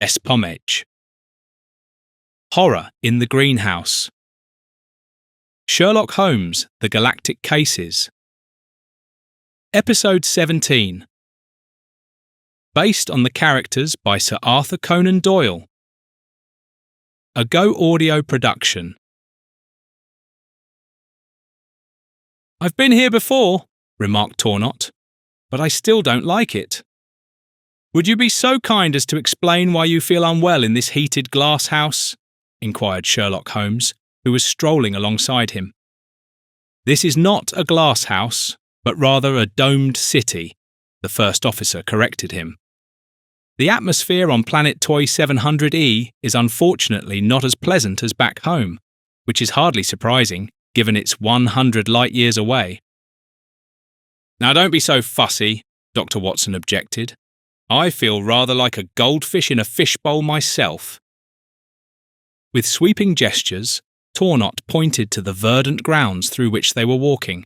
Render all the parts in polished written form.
Pomej. Horror in the Greenhouse. Sherlock Holmes, The Galactic Cases. Episode 17. Based on the characters by Sir Arthur Conan Doyle. A goaudio production. "I've been here before," remarked Tornot, "but I still don't like it. Would you be so kind as to explain why you feel unwell in this heated glass house?" inquired Sherlock Holmes, who was strolling alongside him. "This is not a glass house, but rather a domed city," the first officer corrected him. "The atmosphere on planet Toy 700E is unfortunately not as pleasant as back home, which is hardly surprising, given it's 100 light-years away." "Now don't be so fussy," Dr. Watson objected. "I feel rather like a goldfish in a fishbowl myself." With sweeping gestures, Tornot pointed to the verdant grounds through which they were walking.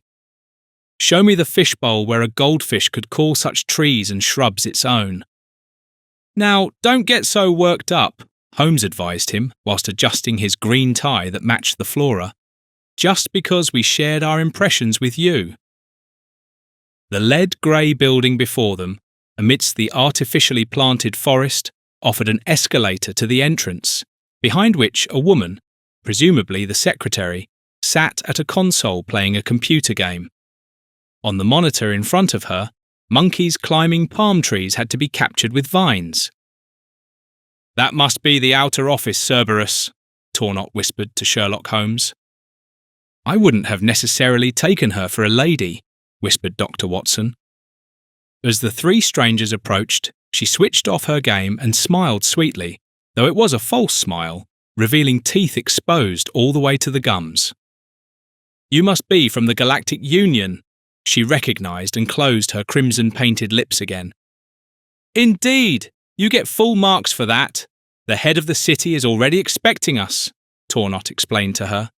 "Show me the fishbowl where a goldfish could call such trees and shrubs its own." "Now, don't get so worked up," Holmes advised him whilst adjusting his green tie that matched the flora, "just because we shared our impressions with you." The lead-grey building before them, amidst the artificially planted forest, offered an escalator to the entrance, behind which a woman, presumably the secretary, sat at a console playing a computer game. On the monitor in front of her, monkeys climbing palm trees had to be captured with vines. "That must be the outer office, Cerberus," Tornot whispered to Sherlock Holmes. "I wouldn't have necessarily taken her for a lady," whispered Dr. Watson. As the three strangers approached, she switched off her game and smiled sweetly, though it was a false smile, revealing teeth exposed all the way to the gums. "You must be from the Galactic Union," she recognised and closed her crimson-painted lips again. "Indeed! You get full marks for that. The head of the city is already expecting us," Tornot explained to her.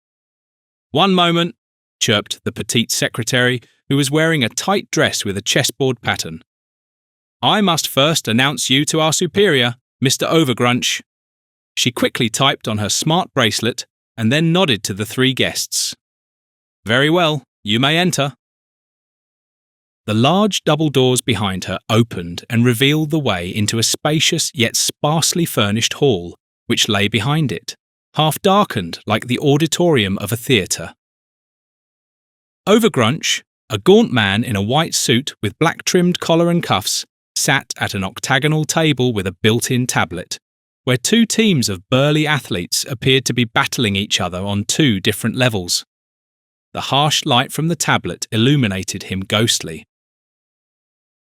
"One moment," chirped the petite secretary, who was wearing a tight dress with a chessboard pattern. "I must first announce you to our superior, Mr. Overgrunch." She quickly typed on her smart bracelet and then nodded to the three guests. "Very well, you may enter." The large double doors behind her opened and revealed the way into a spacious yet sparsely furnished hall, which lay behind it, half darkened like the auditorium of a theatre. Overgrunch, a gaunt man in a white suit with black-trimmed collar and cuffs, sat at an octagonal table with a built-in tablet, where two teams of burly athletes appeared to be battling each other on two different levels. The harsh light from the tablet illuminated him ghostly.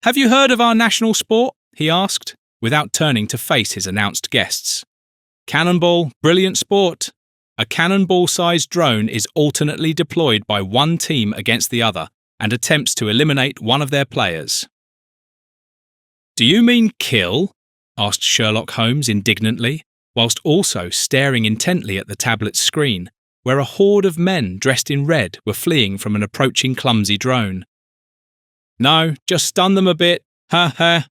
"Have you heard of our national sport?" he asked, without turning to face his announced guests. "Cannonball, brilliant sport. A cannonball-sized drone is alternately deployed by one team against the other and attempts to eliminate one of their players." "Do you mean kill?" asked Sherlock Holmes indignantly, whilst also staring intently at the tablet's screen, where a horde of men dressed in red were fleeing from an approaching clumsy drone. "No, just stun them a bit, ha ha."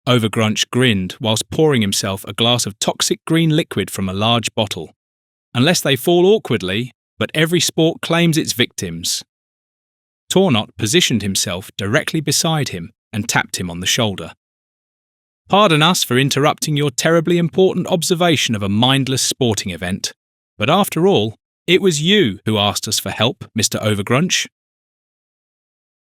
Overgrunch grinned whilst pouring himself a glass of toxic green liquid from a large bottle. "Unless they fall awkwardly, but every sport claims its victims." Tornot positioned himself directly beside him and tapped him on the shoulder. "Pardon us for interrupting your terribly important observation of a mindless sporting event, but after all, it was you who asked us for help, Mr. Overgrunch."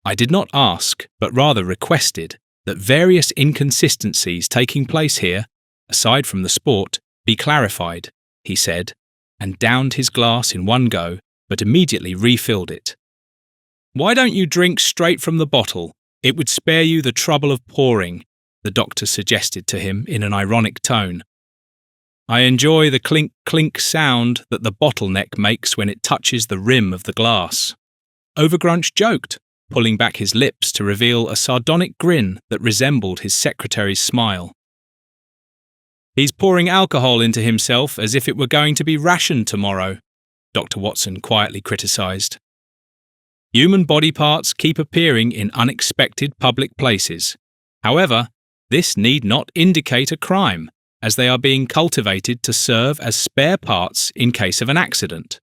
"I did not ask, but rather requested, that various inconsistencies taking place here, aside from the sport, be clarified," he said, and downed his glass in one go, but immediately refilled it. "Why don't you drink straight from the bottle? It would spare you the trouble of pouring," the doctor suggested to him in an ironic tone. "I enjoy the clink-clink sound that the bottleneck makes when it touches the rim of the glass." Overgrunch joked, pulling back his lips to reveal a sardonic grin that resembled his secretary's smile. "He's pouring alcohol into himself as if it were going to be rationed tomorrow," Dr. Watson quietly criticised. "Human body parts keep appearing in unexpected public places. However, this need not indicate a crime, as they are being cultivated to serve as spare parts in case of an accident.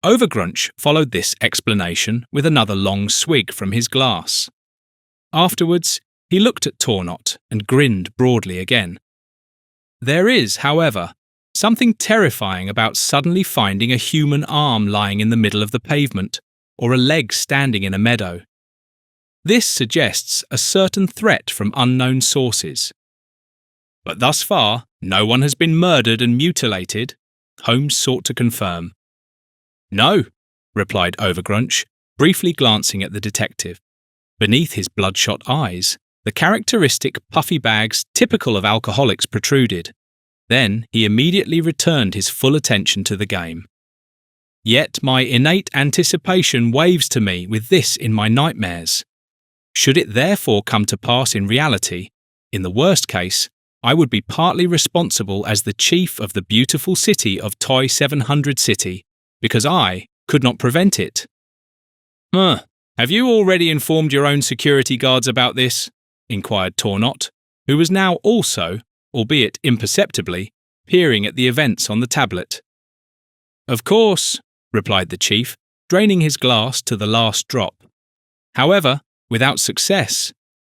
Overgrunch followed this explanation with another long swig from his glass. Afterwards, he looked at Tornot and grinned broadly again. There is, however, something terrifying about suddenly finding a human arm lying in the middle of the pavement, or a leg standing in a meadow. This suggests a certain threat from unknown sources. But thus far, no one has been murdered and mutilated, Holmes sought to confirm. No, replied Overgrunch, briefly glancing at the detective. Beneath his bloodshot eyes, the characteristic puffy bags typical of alcoholics protruded. Then he immediately returned his full attention to the game. Yet my innate anticipation waves to me with this in my nightmares. Should it therefore come to pass in reality, in the worst case, I would be partly responsible as the chief of the beautiful city of Toy 700 City, because I could not prevent it. Have you already informed your own security guards about this? Inquired Tornot, who was now also, albeit imperceptibly, peering at the events on the tablet. Of course, replied the chief, draining his glass to the last drop. However, without success.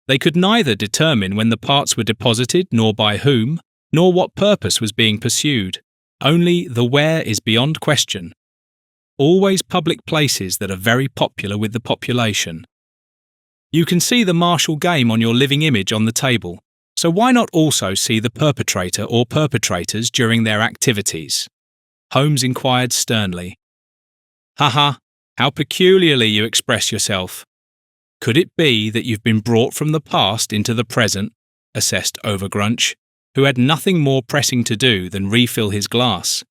They could neither determine when the parts were deposited nor by whom, nor what purpose was being pursued. Only the where is beyond question. Always public places that are very popular with the population. You can see the martial game on your living image on the table, so why not also see the perpetrator or perpetrators during their activities? Holmes inquired sternly. Haha, how peculiarly you express yourself. Could it be that you've been brought from the past into the present? Assessed Overgrunch, who had nothing more pressing to do than refill his glass.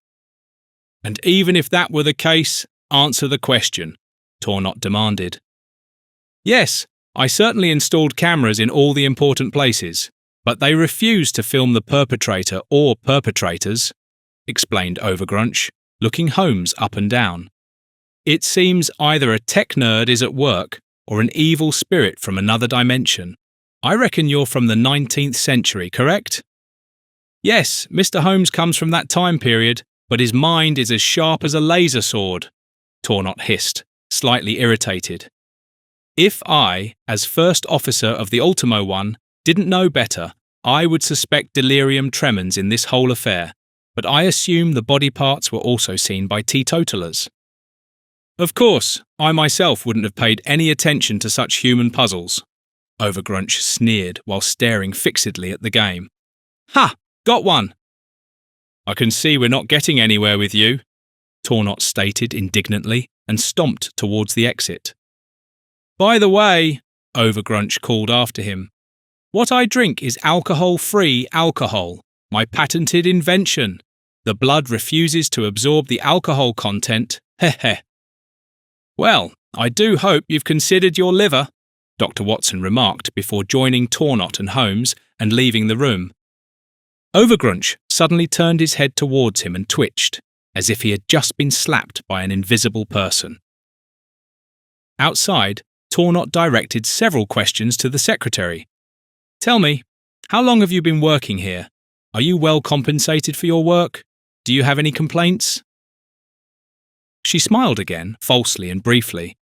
And even if that were the case, answer the question, Tornot demanded. Yes, I certainly installed cameras in all the important places, but they refused to film the perpetrator or perpetrators, explained Overgrunch, looking Holmes up and down. It seems either a tech nerd is at work or an evil spirit from another dimension. I reckon you're from the 19th century, correct? Yes, Mr. Holmes comes from that time period, but his mind is as sharp as a laser sword, Tornot hissed, slightly irritated. If I, as first officer of the Ultimo One, didn't know better, I would suspect delirium tremens in this whole affair, but I assume the body parts were also seen by teetotalers. Of course, I myself wouldn't have paid any attention to such human puzzles, Overgrunch sneered while staring fixedly at the game. Ha! Got one! I can see we're not getting anywhere with you, Tornot stated indignantly and stomped towards the exit. By the way, Overgrunch called after him, what I drink is alcohol-free alcohol, my patented invention. The blood refuses to absorb the alcohol content, heh. Well, I do hope you've considered your liver, Dr. Watson remarked before joining Tornot and Holmes and leaving the room. Overgrunch suddenly turned his head towards him and twitched, as if he had just been slapped by an invisible person. Outside, Tornot directed several questions to the secretary. Tell me, how long have you been working here? Are you well compensated for your work? Do you have any complaints? She smiled again, falsely and briefly.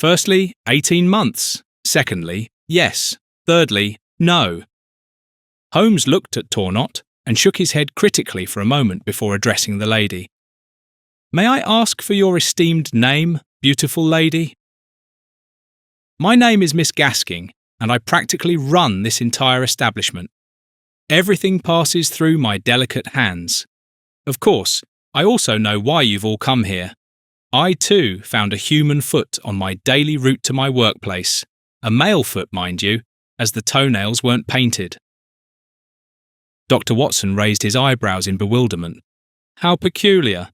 Firstly, 18 months. Secondly, yes. Thirdly, no. Holmes looked at Tornot and shook his head critically for a moment before addressing the lady. May I ask for your esteemed name, beautiful lady? My name is Miss Gasking, and I practically run this entire establishment. Everything passes through my delicate hands. Of course, I also know why you've all come here. I too found a human foot on my daily route to my workplace, a male foot, mind you, as the toenails weren't painted. Dr. Watson raised his eyebrows in bewilderment. How peculiar.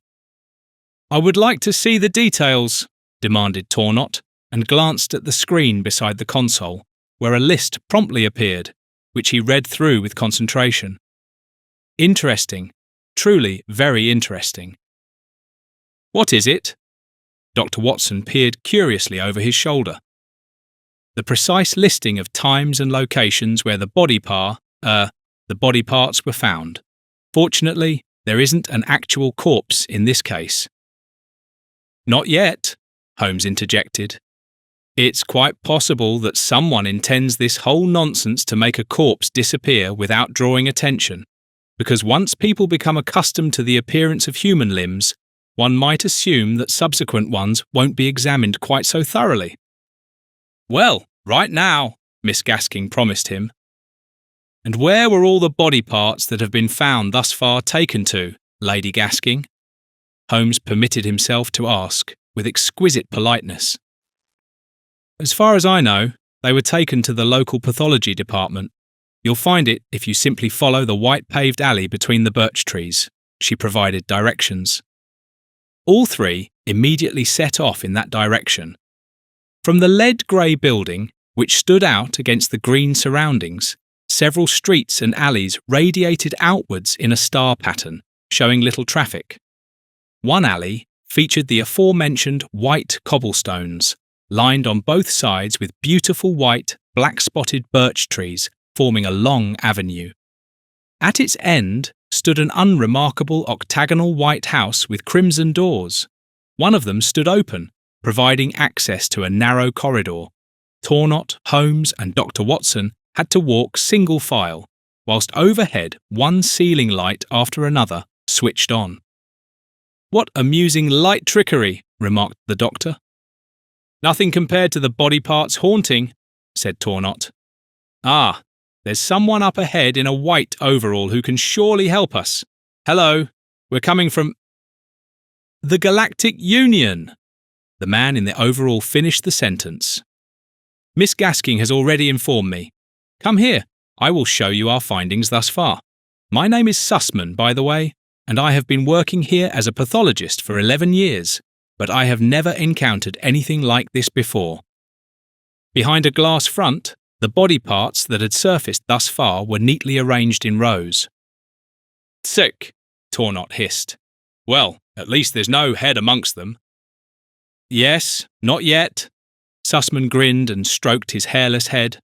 I would like to see the details, demanded Tornot, and glanced at the screen beside the console, where a list promptly appeared, which he read through with concentration. Interesting. Truly very interesting. What is it? Dr. Watson peered curiously over his shoulder. The precise listing of times and locations where the body parts were found, Fortunately, there isn't an actual corpse in this case." "Not yet," Holmes interjected. "It's quite possible that someone intends this whole nonsense to make a corpse disappear without drawing attention, because once people become accustomed to the appearance of human limbs, one might assume that subsequent ones won't be examined quite so thoroughly." "Well, right now," Miss Gasking promised him. "And where were all the body parts that have been found thus far taken to, Lady Gasking?" Holmes permitted himself to ask, with exquisite politeness. "As far as I know, they were taken to the local pathology department. You'll find it if you simply follow the white paved alley between the birch trees," she provided directions. All three immediately set off in that direction. From the lead-grey building, which stood out against the green surroundings, several streets and alleys radiated outwards in a star pattern, showing little traffic. One alley featured the aforementioned white cobblestones, lined on both sides with beautiful white, black-spotted birch trees forming a long avenue. At its end stood an unremarkable octagonal white house with crimson doors. One of them stood open, providing access to a narrow corridor. Tornot, Holmes, and Dr. Watson had to walk single file, whilst overhead one ceiling light after another switched on. "What amusing light trickery," remarked the doctor. "Nothing compared to the body parts haunting," said Tornot. "Ah, there's someone up ahead in a white overall who can surely help us. Hello, we're coming from the Galactic Union." The man in the overall finished the sentence. "Miss Gasking has already informed me. Come here, I will show you our findings thus far. My name is Sussman, by the way, and I have been working here as a pathologist for 11 years, but I have never encountered anything like this before." Behind a glass front, the body parts that had surfaced thus far were neatly arranged in rows. "Sick," Tornot hissed. "Well, at least there's no head amongst them." "Yes, not yet." Sussman grinned and stroked his hairless head.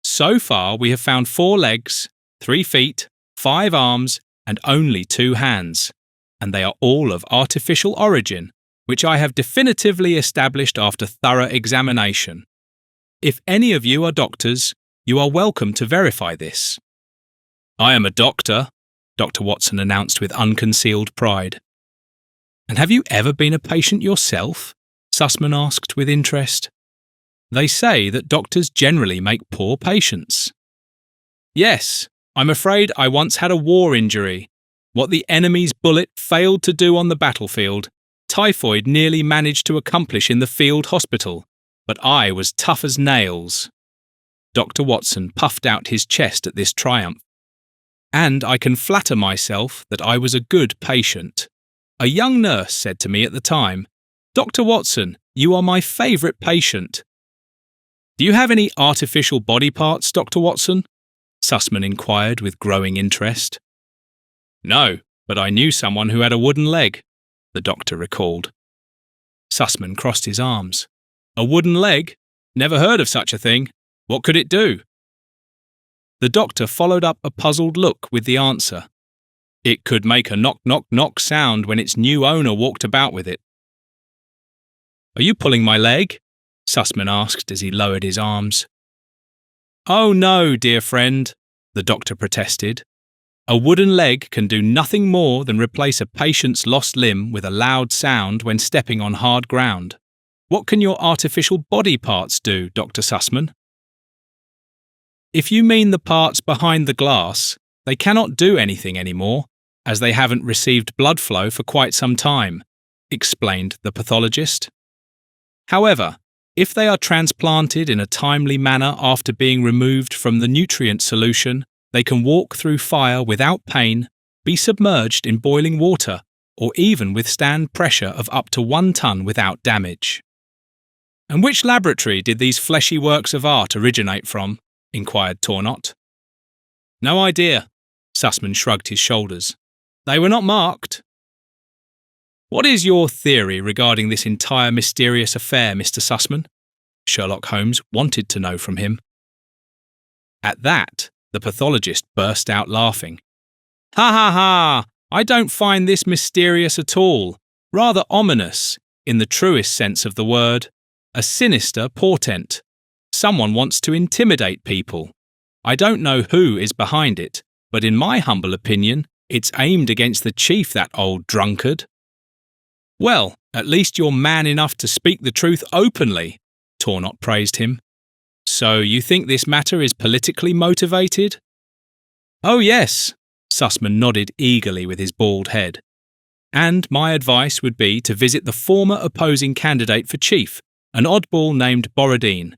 "So far we have found 4 legs, 3 feet, 5 arms, and only 2 hands, and they are all of artificial origin, which I have definitively established after thorough examination. If any of you are doctors, you are welcome to verify this." "I am a doctor," Dr. Watson announced with unconcealed pride. "And have you ever been a patient yourself?" Sussman asked with interest. "They say that doctors generally make poor patients." "Yes, I'm afraid I once had a war injury. What the enemy's bullet failed to do on the battlefield, typhoid nearly managed to accomplish in the field hospital, but I was tough as nails." Dr. Watson puffed out his chest at this triumph. "And I can flatter myself that I was a good patient. A young nurse said to me at the time, 'Dr. Watson, you are my favourite patient.'" "Do you have any artificial body parts, Dr. Watson?" Sussman inquired with growing interest. "No, but I knew someone who had a wooden leg," the doctor recalled. Sussman crossed his arms. "A wooden leg? Never heard of such a thing. What could it do?" The doctor followed up a puzzled look with the answer. "It could make a knock-knock-knock sound when its new owner walked about with it." "Are you pulling my leg?" Sussman asked as he lowered his arms. "Oh no, dear friend," the doctor protested. "A wooden leg can do nothing more than replace a patient's lost limb with a loud sound when stepping on hard ground. What can your artificial body parts do, Dr. Sussman?" "If you mean the parts behind the glass, they cannot do anything anymore, as they haven't received blood flow for quite some time," explained the pathologist. "However, if they are transplanted in a timely manner after being removed from the nutrient solution, they can walk through fire without pain, be submerged in boiling water, or even withstand pressure of up to 1 ton without damage." "And which laboratory did these fleshy works of art originate from?" inquired Tornot. "No idea," Sussman shrugged his shoulders. "They were not marked." "What is your theory regarding this entire mysterious affair, Mr. Sussman?" Sherlock Holmes wanted to know from him. At that, the pathologist burst out laughing. Ha ha ha! I don't find this mysterious at all. Rather ominous, in the truest sense of the word. A sinister portent. Someone wants to intimidate people. I don't know who is behind it, but in my humble opinion, it's aimed against the chief, that old drunkard. Well, at least you're man enough to speak the truth openly, Tornot praised him. So you think this matter is politically motivated? Oh yes, Sussman nodded eagerly with his bald head. And my advice would be to visit the former opposing candidate for chief, an oddball named Borodin.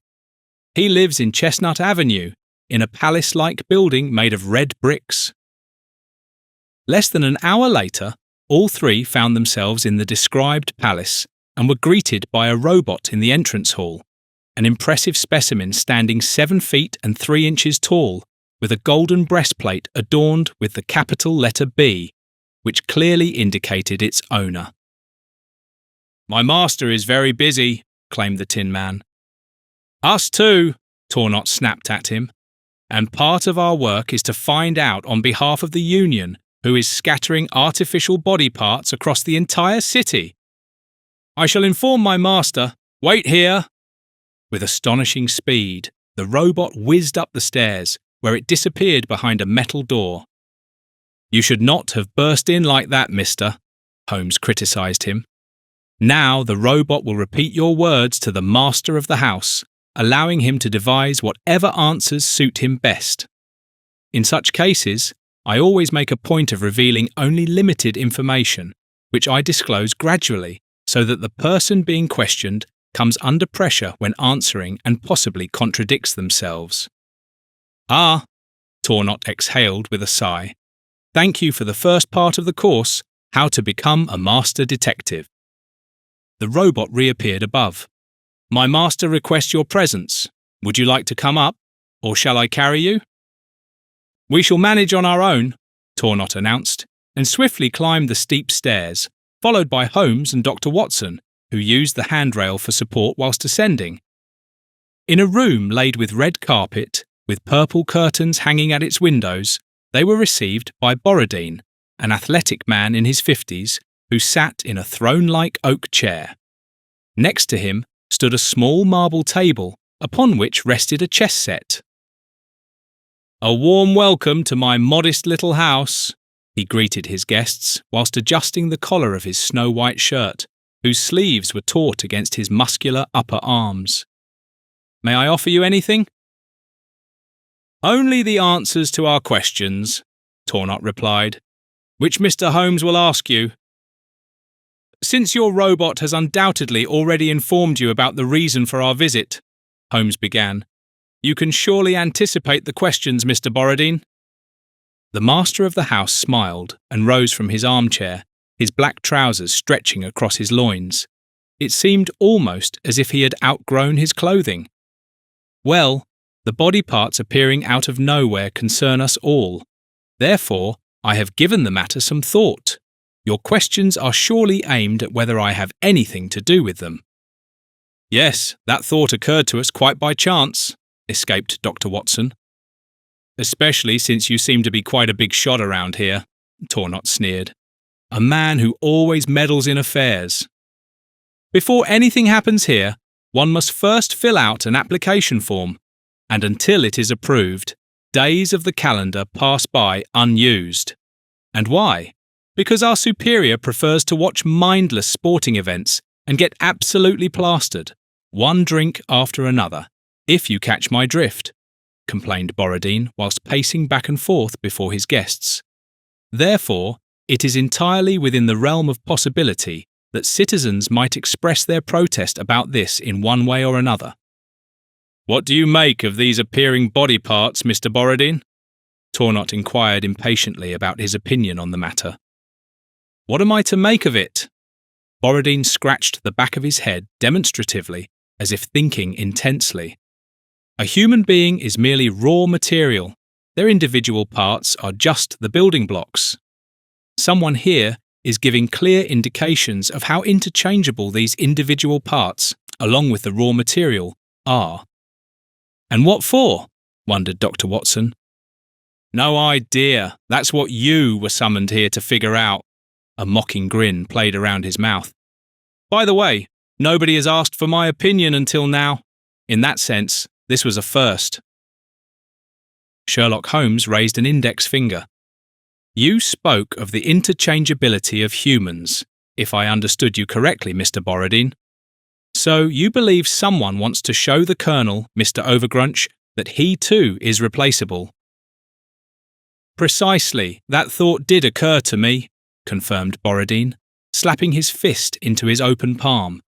He lives in Chestnut Avenue, in a palace-like building made of red bricks. Less than an hour later, all three found themselves in the described palace and were greeted by a robot in the entrance hall, an impressive specimen standing 7 feet and 3 inches tall, with a golden breastplate adorned with the capital letter B, which clearly indicated its owner. My master is very busy, claimed the Tin Man. Us too, Tornot snapped at him. And part of our work is to find out on behalf of the Union who is scattering artificial body parts across the entire city. I shall inform my master. Wait here. With astonishing speed, the robot whizzed up the stairs, where it disappeared behind a metal door. You should not have burst in like that, mister, Holmes criticised him. Now the robot will repeat your words to the master of the house, allowing him to devise whatever answers suit him best. In such cases, I always make a point of revealing only limited information, which I disclose gradually, so that the person being questioned comes under pressure when answering and possibly contradicts themselves. Ah, Tornot exhaled with a sigh. Thank you for the first part of the course, How to Become a Master Detective. The robot reappeared above. My master requests your presence. Would you like to come up, or shall I carry you? We shall manage on our own, Tornot announced, and swiftly climbed the steep stairs, followed by Holmes and Dr. Watson, who used the handrail for support whilst ascending. In a room laid with red carpet, with purple curtains hanging at its windows, they were received by Borodin, an athletic man in his 50s, who sat in a throne-like oak chair. Next to him stood a small marble table, upon which rested a chess set. A warm welcome to my modest little house, he greeted his guests, whilst adjusting the collar of his snow-white shirt, whose sleeves were taut against his muscular upper arms. May I offer you anything? Only the answers to our questions, Tornot replied, which Mr. Holmes will ask you. Since your robot has undoubtedly already informed you about the reason for our visit, Holmes began, you can surely anticipate the questions, Mr. Borodin. The master of the house smiled and rose from his armchair, his black trousers stretching across his loins. It seemed almost as if he had outgrown his clothing. Well, the body parts appearing out of nowhere concern us all. Therefore, I have given the matter some thought. Your questions are surely aimed at whether I have anything to do with them. Yes, that thought occurred to us quite by chance, escaped Dr. Watson. Especially since you seem to be quite a big shot around here, Tornot sneered. A man who always meddles in affairs. Before anything happens here, one must first fill out an application form, and until it is approved, days of the calendar pass by unused. And why? Because our superior prefers to watch mindless sporting events and get absolutely plastered, one drink after another, if you catch my drift, complained Borodin whilst pacing back and forth before his guests. Therefore, it is entirely within the realm of possibility that citizens might express their protest about this in one way or another. What do you make of these appearing body parts, Mr. Borodin? Tornot inquired impatiently about his opinion on the matter. What am I to make of it? Borodin scratched the back of his head demonstratively, as if thinking intensely. A human being is merely raw material. Their individual parts are just the building blocks. Someone here is giving clear indications of how interchangeable these individual parts, along with the raw material, are. And what for? Wondered Dr. Watson. No idea. That's what you were summoned here to figure out. A mocking grin played around his mouth. By the way, nobody has asked for my opinion until now. In that sense, this was a first. Sherlock Holmes raised an index finger. You spoke of the interchangeability of humans, if I understood you correctly, Mr. Borodin. So you believe someone wants to show the Colonel, Mr. Overgrunch, that he too is replaceable. Precisely, that thought did occur to me, confirmed Borodin, slapping his fist into his open palm.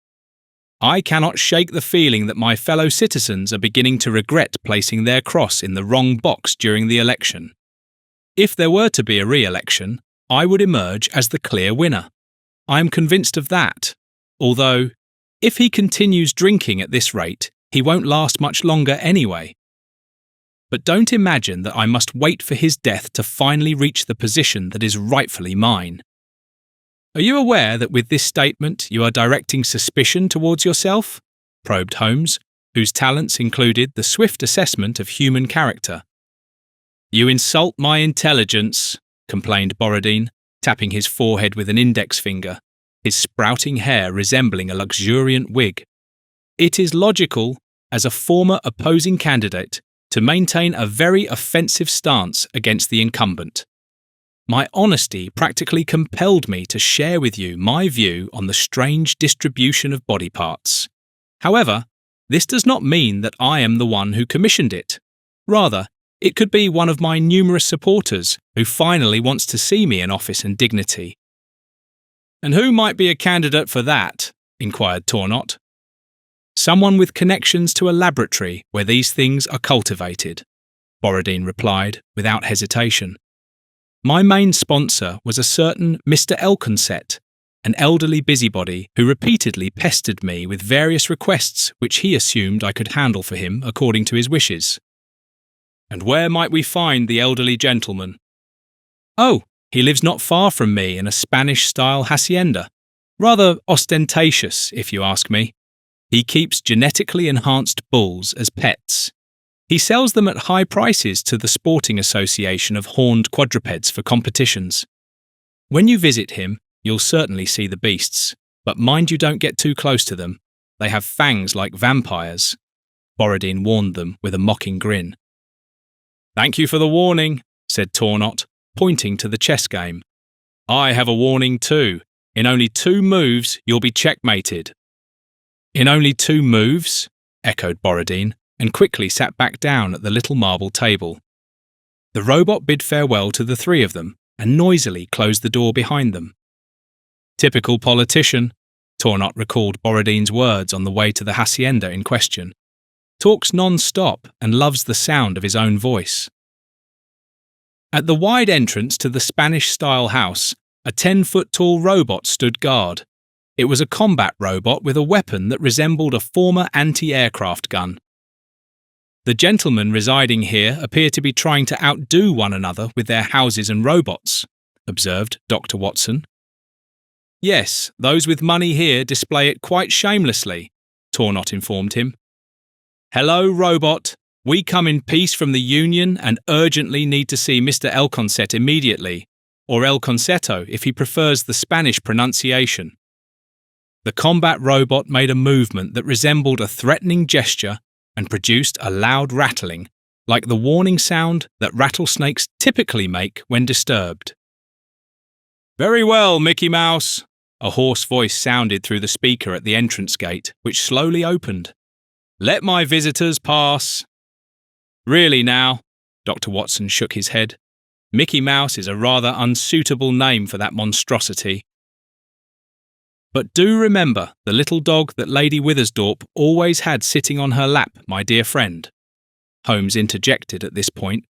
I cannot shake the feeling that my fellow citizens are beginning to regret placing their cross in the wrong box during the election. If there were to be a re-election, I would emerge as the clear winner. I am convinced of that, although, if he continues drinking at this rate, he won't last much longer anyway. But don't imagine that I must wait for his death to finally reach the position that is rightfully mine. Are you aware that with this statement you are directing suspicion towards yourself? Probed Holmes, whose talents included the swift assessment of human character. You insult my intelligence, complained Borodin, tapping his forehead with an index finger, his sprouting hair resembling a luxuriant wig. It is logical, as a former opposing candidate, to maintain a very offensive stance against the incumbent. My honesty practically compelled me to share with you my view on the strange distribution of body parts. However, this does not mean that I am the one who commissioned it. Rather, it could be one of my numerous supporters who finally wants to see me in office and dignity. And who might be a candidate for that? Inquired Tornot. Someone with connections to a laboratory where these things are cultivated, Borodin replied without hesitation. My main sponsor was a certain Mr. Elconset, an elderly busybody who repeatedly pestered me with various requests which he assumed I could handle for him according to his wishes. And where might we find the elderly gentleman? Oh, he lives not far from me in a Spanish-style hacienda. Rather ostentatious, if you ask me. He keeps genetically enhanced bulls as pets. He sells them at high prices to the Sporting Association of Horned Quadrupeds for competitions. When you visit him, you'll certainly see the beasts, but mind you don't get too close to them. They have fangs like vampires. Borodin warned them with a mocking grin. Thank you for the warning, said Tornot, pointing to the chess game. I have a warning too. In only 2 moves, you'll be checkmated. In only 2 moves? Echoed Borodin, and quickly sat back down at the little marble table. The robot bid farewell to the 3 of them and noisily closed the door behind them. Typical politician, Tornot recalled Borodin's words on the way to the hacienda in question. Talks non-stop and loves the sound of his own voice. At the wide entrance to the Spanish-style house, a 10-foot-tall robot stood guard. It was a combat robot with a weapon that resembled a former anti-aircraft gun. The gentlemen residing here appear to be trying to outdo one another with their houses and robots, observed Dr. Watson. Yes, those with money here display it quite shamelessly, Tornot informed him. Hello, robot. We come in peace from the Union and urgently need to see Mr. Elconset immediately, or El Conceto if he prefers the Spanish pronunciation. The combat robot made a movement that resembled a threatening gesture and produced a loud rattling, like the warning sound that rattlesnakes typically make when disturbed. Very well, Mickey Mouse, a hoarse voice sounded through the speaker at the entrance gate, which slowly opened. Let my visitors pass. Really now, Dr. Watson shook his head. Mickey Mouse is a rather unsuitable name for that monstrosity. But do remember the little dog that Lady Withersdorp always had sitting on her lap, my dear friend. Holmes interjected at this point.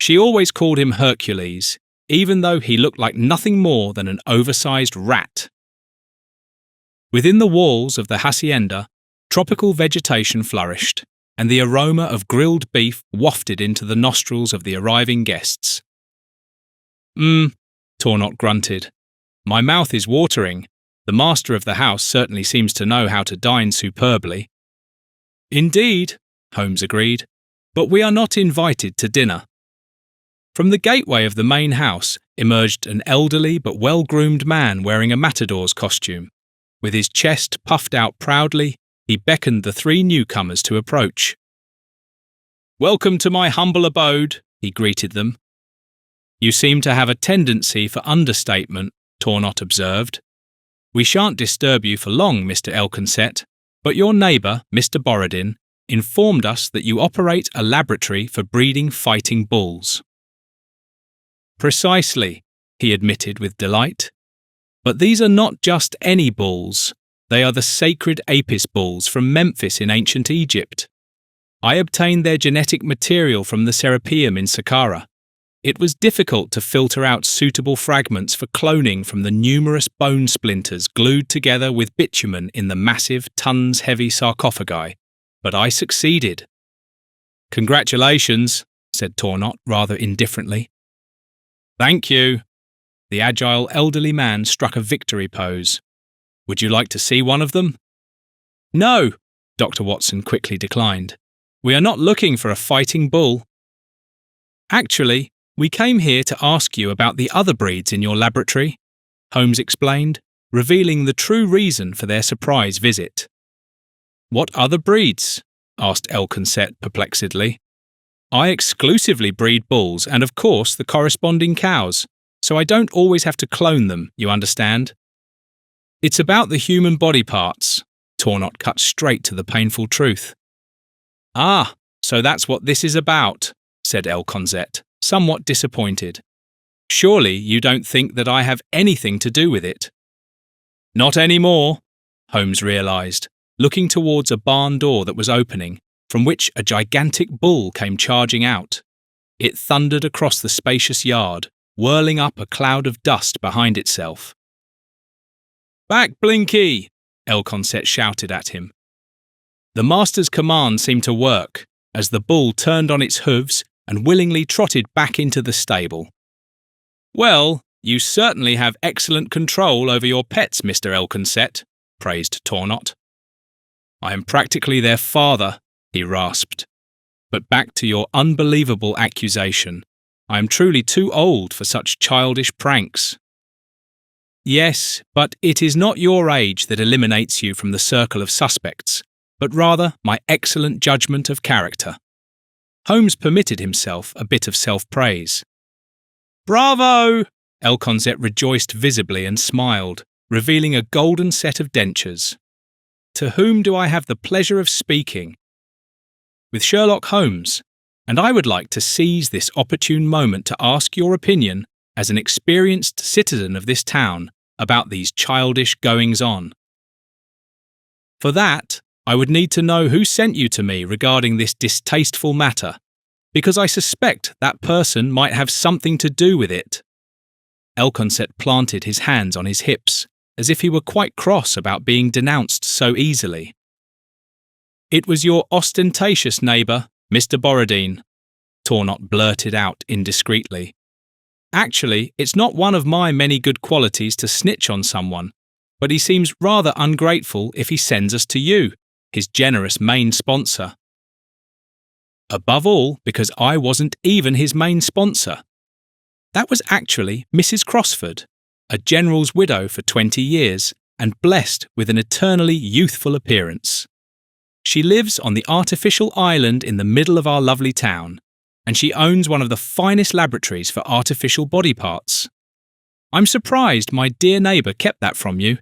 She always called him Hercules, even though he looked like nothing more than an oversized rat. Within the walls of the hacienda, tropical vegetation flourished, and the aroma of grilled beef wafted into the nostrils of the arriving guests. Tornot grunted. My mouth is watering. The master of the house certainly seems to know how to dine superbly. Indeed, Holmes agreed, but we are not invited to dinner. From the gateway of the main house emerged an elderly but well-groomed man wearing a matador's costume. With his chest puffed out proudly, he beckoned the three newcomers to approach. "Welcome to my humble abode," he greeted them. "You seem to have a tendency for understatement," Tornot observed. "We shan't disturb you for long, Mr. Elconset, but your neighbour, Mr. Borodin, informed us that you operate a laboratory for breeding fighting bulls." "Precisely," he admitted with delight. "But these are not just any bulls. They are the sacred Apis bulls from Memphis in ancient Egypt. I obtained their genetic material from the Serapeum in Saqqara. It was difficult to filter out suitable fragments for cloning from the numerous bone splinters glued together with bitumen in the massive, tons-heavy sarcophagi, but I succeeded." "Congratulations," said Tornot rather indifferently. "Thank you." The agile elderly man struck a victory pose. "Would you like to see one of them?" "No," Dr. Watson quickly declined. "We are not looking for a fighting bull. Actually, we came here to ask you about the other breeds in your laboratory," Holmes explained, revealing the true reason for their surprise visit. "What other breeds?" asked Elconset perplexedly. "I exclusively breed bulls and, of course, the corresponding cows, so I don't always have to clone them, you understand." "It's about the human body parts," Tornot cut straight to the painful truth. "Ah, so that's what this is about," said Elconset, somewhat disappointed. "Surely you don't think that I have anything to do with it?" "Not anymore," Holmes realised, looking towards a barn door that was opening, from which a gigantic bull came charging out. It thundered across the spacious yard, whirling up a cloud of dust behind itself. "Back, Blinky!" Elconset shouted at him. The master's command seemed to work, as the bull turned on its hooves and willingly trotted back into the stable. "Well, you certainly have excellent control over your pets, Mr. Elconset," praised Tornot. "I am practically their father," he rasped. "But back to your unbelievable accusation. I am truly too old for such childish pranks." "Yes, but it is not your age that eliminates you from the circle of suspects, but rather my excellent judgment of character." Holmes permitted himself a bit of self-praise. "Bravo!" Elconset rejoiced visibly and smiled, revealing a golden set of dentures. "To whom do I have the pleasure of speaking?" "With Sherlock Holmes, and I would like to seize this opportune moment to ask your opinion, as an experienced citizen of this town, about these childish goings-on. For that, I would need to know who sent you to me regarding this distasteful matter, because I suspect that person might have something to do with it." Elconset planted his hands on his hips, as if he were quite cross about being denounced so easily. "It was your ostentatious neighbour, Mr. Borodin," Tornot blurted out indiscreetly. "Actually, it's not one of my many good qualities to snitch on someone, but he seems rather ungrateful if he sends us to you, his generous main sponsor. Above all, because I wasn't even his main sponsor. That was actually Mrs. Crossford, a general's widow for 20 years and blessed with an eternally youthful appearance. She lives on the artificial island in the middle of our lovely town, and she owns one of the finest laboratories for artificial body parts. I'm surprised my dear neighbour kept that from you.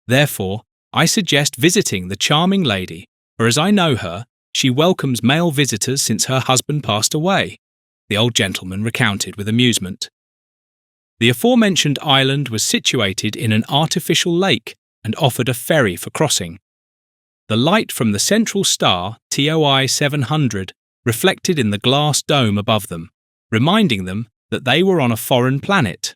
Therefore, I suggest visiting the charming lady, for as I know her, she welcomes male visitors since her husband passed away," the old gentleman recounted with amusement. The aforementioned island was situated in an artificial lake and offered a ferry for crossing. The light from the central star, TOI 700, reflected in the glass dome above them, reminding them that they were on a foreign planet.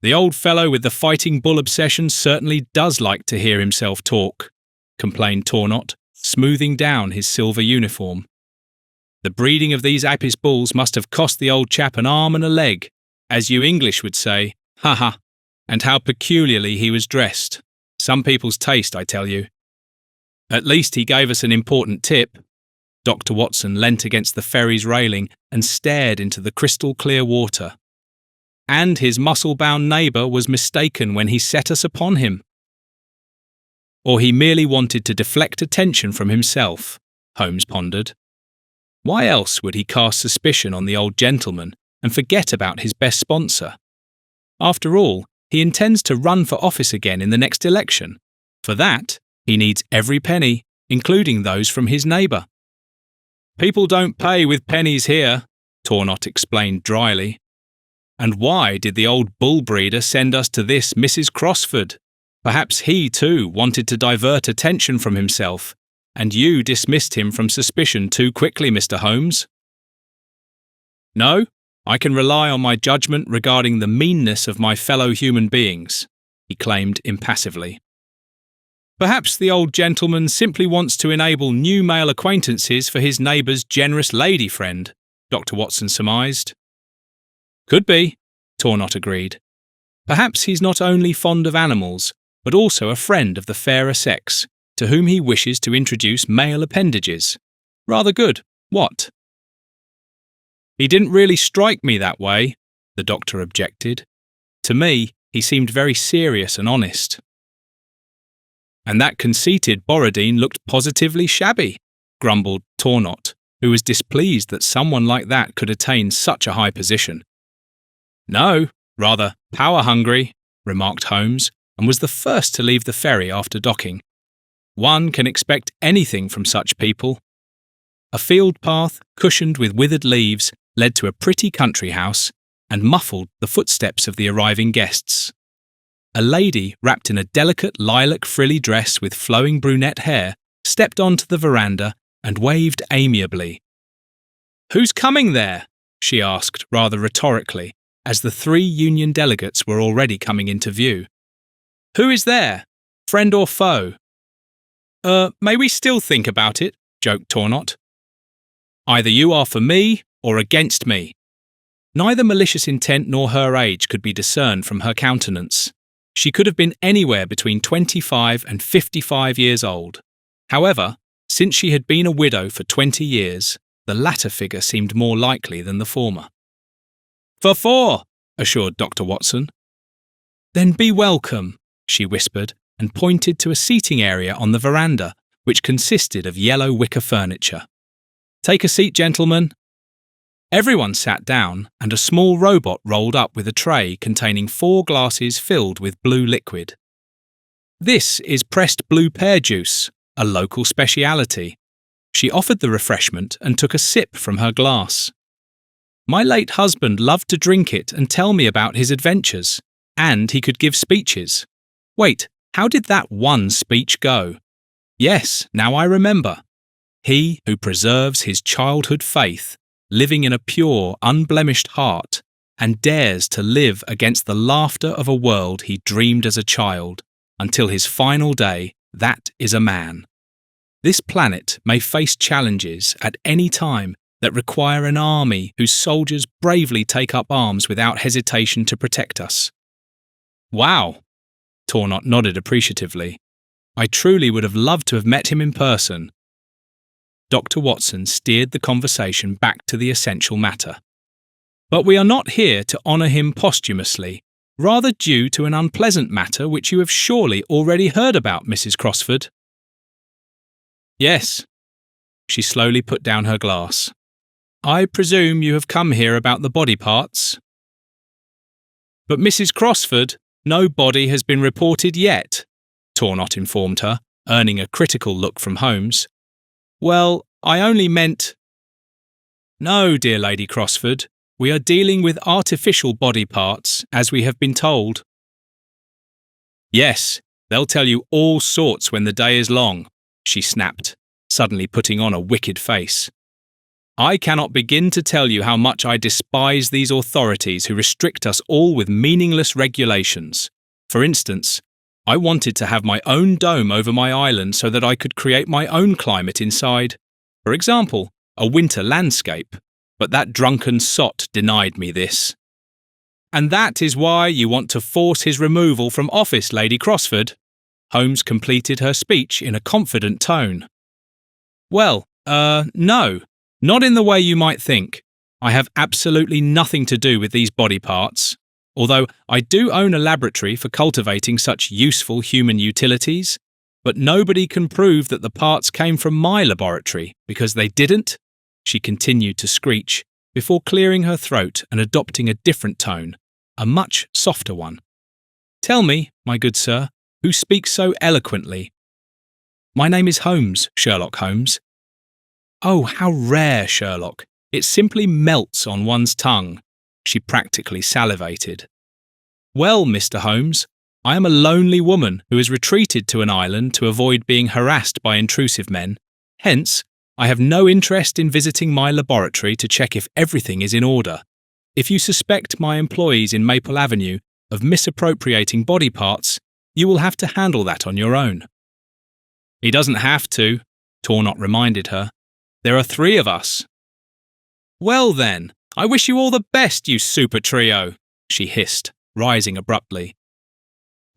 "The old fellow with the fighting bull obsession certainly does like to hear himself talk," complained Tornot, smoothing down his silver uniform. "The breeding of these Apis bulls must have cost the old chap an arm and a leg, as you English would say, ha. And how peculiarly he was dressed. Some people's taste, I tell you. At least he gave us an important tip." Dr. Watson leant against the ferry's railing and stared into the crystal-clear water. And his muscle-bound neighbour was mistaken when he set us upon him. Or he merely wanted to deflect attention from himself, Holmes pondered. Why else would he cast suspicion on the old gentleman and forget about his best sponsor? After all, he intends to run for office again in the next election. For that, he needs every penny, including those from his neighbour. People don't pay with pennies here, Tornot explained dryly. And why did the old bull breeder send us to this Mrs. Crossford? Perhaps he, too, wanted to divert attention from himself, and you dismissed him from suspicion too quickly, Mr. Holmes. No, I can rely on my judgment regarding the meanness of my fellow human beings, he claimed impassively. Perhaps the old gentleman simply wants to enable new male acquaintances for his neighbour's generous lady friend, Dr. Watson surmised. Could be, Tornot agreed. Perhaps he's not only fond of animals, but also a friend of the fairer sex, to whom he wishes to introduce male appendages. Rather good, what? He didn't really strike me that way, the doctor objected. To me, he seemed very serious and honest. And that conceited Borodine looked positively shabby, grumbled Tornot, who was displeased that someone like that could attain such a high position. No, rather power-hungry, remarked Holmes, and was the first to leave the ferry after docking. One can expect anything from such people. A field path, cushioned with withered leaves, led to a pretty country house and muffled the footsteps of the arriving guests. A lady wrapped in a delicate lilac frilly dress with flowing brunette hair stepped onto the veranda and waved amiably. "Who's coming there?" she asked rather rhetorically, as the 3 Union delegates were already coming into view. "Who is there? Friend or foe?" May we still think about it?" joked Tornot. "Either you are for me or against me." Neither malicious intent nor her age could be discerned from her countenance. She could have been anywhere between 25 and 55 years old. However, since she had been a widow for 20 years, the latter figure seemed more likely than the former. "For 4," assured Dr. Watson. "Then be welcome," she whispered, and pointed to a seating area on the veranda, which consisted of yellow wicker furniture. "Take a seat, gentlemen." Everyone sat down, and a small robot rolled up with a tray containing 4 glasses filled with blue liquid. "This is pressed blue pear juice, a local speciality." She offered the refreshment and took a sip from her glass. "My late husband loved to drink it and tell me about his adventures, and he could give speeches. Wait, how did that one speech go? Yes, now I remember. He who preserves his childhood faith, living in a pure, unblemished heart, and dares to live against the laughter of a world he dreamed as a child, until his final day, that is a man. This planet may face challenges at any time that require an army whose soldiers bravely take up arms without hesitation to protect us." "Wow!" Tornot nodded appreciatively. "I truly would have loved to have met him in person." Dr. Watson steered the conversation back to the essential matter. "But we are not here to honour him posthumously, rather due to an unpleasant matter which you have surely already heard about, Mrs. Crossford." "Yes." She slowly put down her glass. "I presume you have come here about the body parts?" "But Mrs. Crossford, no body has been reported yet," Tornot informed her, earning a critical look from Holmes. "Well, I only meant—" "No, dear Lady Crossford, we are dealing with artificial body parts, as we have been told." "Yes, they'll tell you all sorts when the day is long," she snapped, suddenly putting on a wicked face. "I cannot begin to tell you how much I despise these authorities who restrict us all with meaningless regulations. For instance, I wanted to have my own dome over my island so that I could create my own climate inside. For example, a winter landscape. But that drunken sot denied me this." "And that is why you want to force his removal from office, Lady Crossford?" Holmes completed her speech in a confident tone. "Well, No, not in the way you might think. I have absolutely nothing to do with these body parts, although I do own a laboratory for cultivating such useful human utilities, but nobody can prove that the parts came from my laboratory because they didn't, she continued to screech before clearing her throat and adopting a different tone, a much softer one. Tell me, my good sir, who speaks so eloquently? My name is Holmes, Sherlock Holmes. Oh, how rare, Sherlock. It simply melts on one's tongue. She practically salivated. Well, Mr. Holmes, I am a lonely woman who has retreated to an island to avoid being harassed by intrusive men. Hence, I have no interest in visiting my laboratory to check if everything is in order. If you suspect my employees in Maple Avenue of misappropriating body parts, you will have to handle that on your own. He doesn't have to, Tornot reminded her. There are 3 of us. Well then, I wish you all the best, you super trio, she hissed, rising abruptly.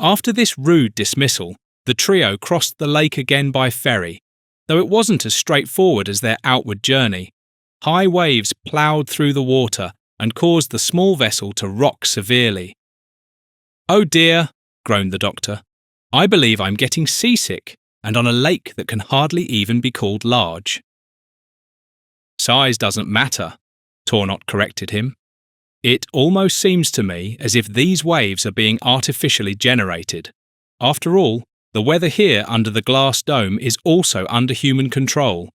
After this rude dismissal, the trio crossed the lake again by ferry, though it wasn't as straightforward as their outward journey. High waves ploughed through the water and caused the small vessel to rock severely. Oh dear, groaned the doctor. I believe I'm getting seasick, and on a lake that can hardly even be called large. Size doesn't matter, Tornot corrected him. It almost seems to me as if these waves are being artificially generated. After all, the weather here under the glass dome is also under human control.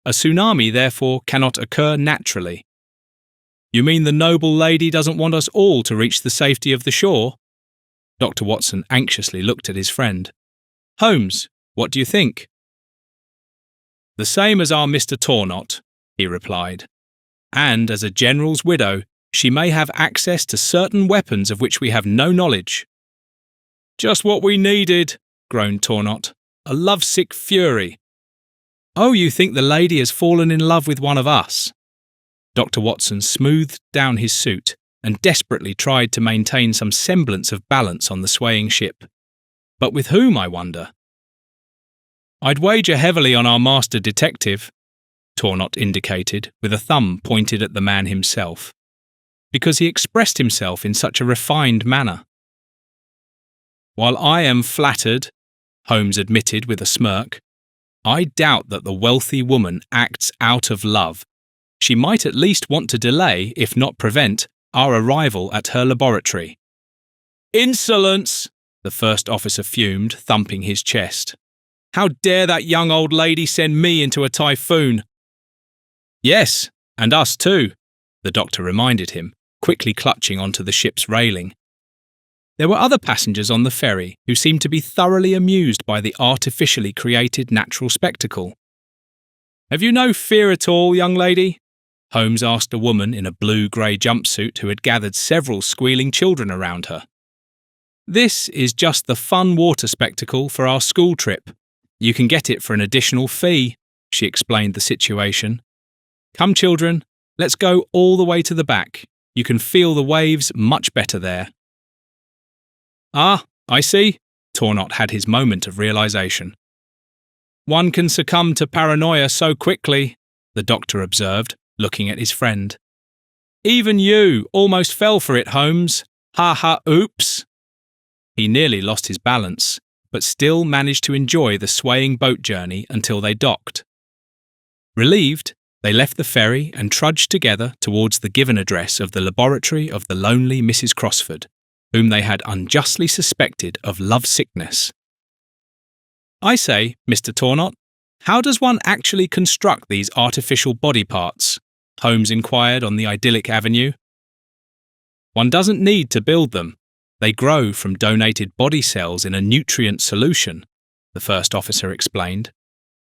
A tsunami, therefore, cannot occur naturally. You mean the noble lady doesn't want us all to reach the safety of the shore? Dr. Watson anxiously looked at his friend. Holmes, what do you think? The same as our Mr. Tornot, he replied. And as a general's widow, she may have access to certain weapons of which we have no knowledge. Just what we needed, groaned Tornot. A lovesick fury. Oh, you think the lady has fallen in love with one of us? Dr. Watson smoothed down his suit and desperately tried to maintain some semblance of balance on the swaying ship. But with whom, I wonder? I'd wager heavily on our master detective, Tornot indicated, with a thumb pointed at the man himself, because he expressed himself in such a refined manner. While I am flattered, Holmes admitted with a smirk, I doubt that the wealthy woman acts out of love. She might at least want to delay, if not prevent, our arrival at her laboratory. Insolence! The first officer fumed, thumping his chest. How dare that young old lady send me into a typhoon? Yes, and us too, the doctor reminded him, quickly clutching onto the ship's railing. There were other passengers on the ferry who seemed to be thoroughly amused by the artificially created natural spectacle. Have you no fear at all, young lady? Holmes asked a woman in a blue-grey jumpsuit who had gathered several squealing children around her. This is just the fun water spectacle for our school trip. You can get it for an additional fee, she explained the situation. Come, children, let's go all the way to the back. You can feel the waves much better there. Ah, I see, Tornot had his moment of realization. One can succumb to paranoia so quickly, the doctor observed, looking at his friend. Even you almost fell for it, Holmes. Ha ha, oops. He nearly lost his balance, but still managed to enjoy the swaying boat journey until they docked. Relieved, they left the ferry and trudged together towards the given address of the laboratory of the lonely Mrs. Crossford, whom they had unjustly suspected of lovesickness. I say, Mr. Tornot, how does one actually construct these artificial body parts? Holmes inquired on the idyllic avenue. One doesn't need to build them. They grow from donated body cells in a nutrient solution, the first officer explained.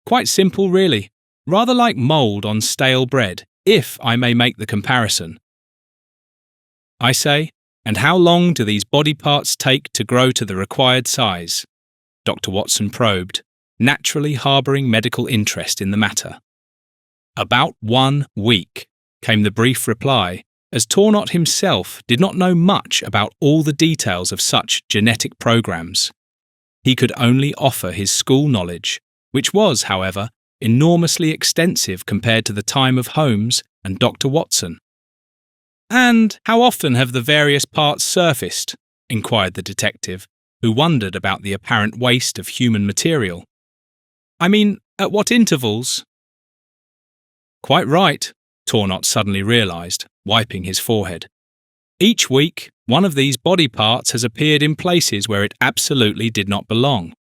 Quite simple, really. Rather like mould on stale bread, if I may make the comparison. I say, and how long do these body parts take to grow to the required size? Dr. Watson probed, naturally harbouring medical interest in the matter. About 1 week, came the brief reply, as Tornot himself did not know much about all the details of such genetic programs. He could only offer his school knowledge, which was, however, enormously extensive compared to the time of Holmes and Dr. Watson. And how often have the various parts surfaced? Inquired the detective, who wondered about the apparent waste of human material. I mean, at what intervals? Quite right, Tornot suddenly realised, wiping his forehead. Each week, one of these body parts has appeared in places where it absolutely did not belong.